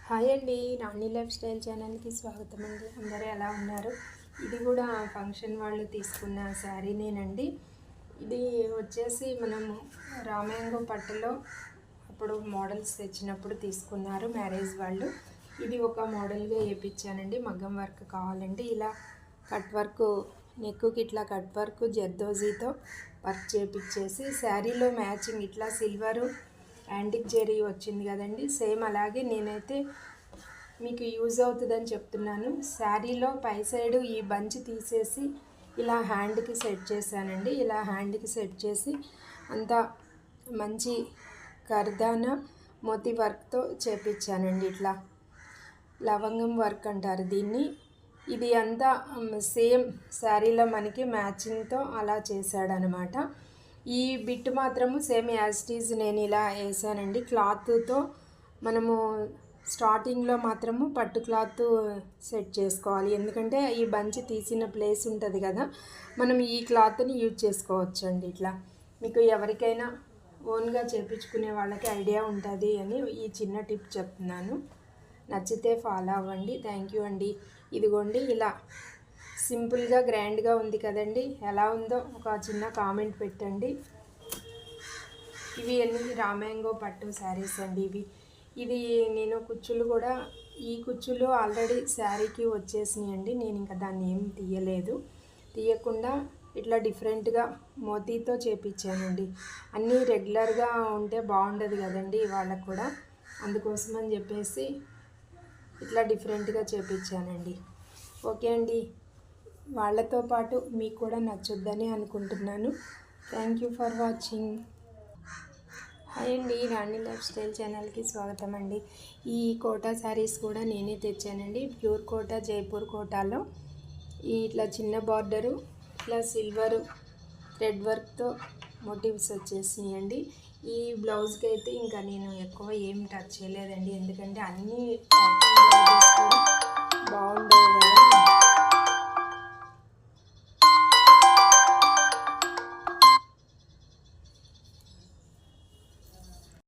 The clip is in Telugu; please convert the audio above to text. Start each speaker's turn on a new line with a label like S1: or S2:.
S1: హాయ్ అండి, రాణి లైఫ్ స్టైల్ ఛానల్కి స్వాగతం అండి. అందరూ ఎలా ఉన్నారు? ఇది కూడా ఫంక్షన్ వాళ్ళు తీసుకున్న శారీనేనండి. ఇది వచ్చేసి మనము రామాయంగం పట్టులో అప్పుడు మోడల్స్ తెచ్చినప్పుడు తీసుకున్నారు మ్యారేజ్ వాళ్ళు. ఇది ఒక మోడల్గా వేయించానండి. మగ్గం వర్క్ కావాలండి. ఇలా కట్ వర్క్ నెక్కుకి ఇట్లా కట్ వర్క్ జర్దోజీతో వర్క్ చేపించేసి శారీలో మ్యాచింగ్ ఇట్లా సిల్వరు యాంటిక్ జెరీ వచ్చింది కదండి. సేమ్ అలాగే నేనైతే మీకు యూజ్ అవుతుందని చెప్తున్నాను. శారీలో పై సైడు ఈ బంచ్ తీసేసి ఇలా హ్యాండ్కి సెట్ చేశానండి. ఇలా హ్యాండ్కి సెట్ చేసి అంతా మంచి కర్దానా మోతీ వర్క్తో చేపించానండి. ఇట్లా లవంగం వర్క్ అంటారు దీన్ని. ఇది అంతా సేమ్ శారీలో మనకి మ్యాచింగ్తో అలా చేశాడనమాట. ఈ బిట్ మాత్రము సేమ్ యాజ్ ఇట్ ఈజ్ నేను ఇలా వేసానండి. క్లాత్తో మనము స్టార్టింగ్లో మాత్రము పట్టు క్లాత్ సెట్ చేసుకోవాలి. ఎందుకంటే ఈ బంచ్ తీసిన ప్లేస్ ఉంటుంది కదా, మనం ఈ క్లాత్ని యూజ్ చేసుకోవచ్చండి. ఇట్లా మీకు ఎవరికైనా ఓన్గా చేపించుకునే వాళ్ళకి ఐడియా ఉంటుంది అని ఈ చిన్న టిప్ చెప్తున్నాను. నచ్చితే ఫాలో అవ్వండి. థ్యాంక్ యూ అండి. ఇదిగోండి ఇలా సింపుల్గా గ్రాండ్గా ఉంది కదండి. ఎలా ఉందో ఒక చిన్న కామెంట్ పెట్టండి. ఇవి అన్ని రామాయంగో పట్టు శారీస్ అండి. ఇది నేను కుచ్చులు కూడా ఈ కుచ్చులు ఆల్రెడీ శారీకి వచ్చేసినాయండి. నేను ఇంకా దాన్ని ఏం తీయకుండా ఇట్లా డిఫరెంట్గా మోతీతో చేపించానండి. అన్నీ రెగ్యులర్గా ఉంటే బాగుండదు కదండి వాళ్ళకు కూడా, అందుకోసమని చెప్పేసి ఇట్లా డిఫరెంట్గా చేపించానండి. ఓకే అండి, వాళ్ళతో పాటు మీకు కూడా నచ్చుద్దని అనుకుంటున్నాను. Thank you for watching. Hi అండి, రాణి లైఫ్ స్టైల్ ఛానల్కి స్వాగతం అండి. ఈ కోటా శారీస్ కూడా నేనే తెచ్చానండి. ప్యూర్ కోటా, జైపూర్ కోటాలో ఇట్లా చిన్న బార్డరు, ఇట్లా సిల్వరు థ్రెడ్ వర్క్తో మోటివ్స్ వచ్చేసినాయండి. ఈ బ్లౌజ్కి అయితే ఇంకా నేను ఎక్కువ ఏం టచ్ చేయలేదండి. ఎందుకంటే అన్నీ బాగుండవు కదా.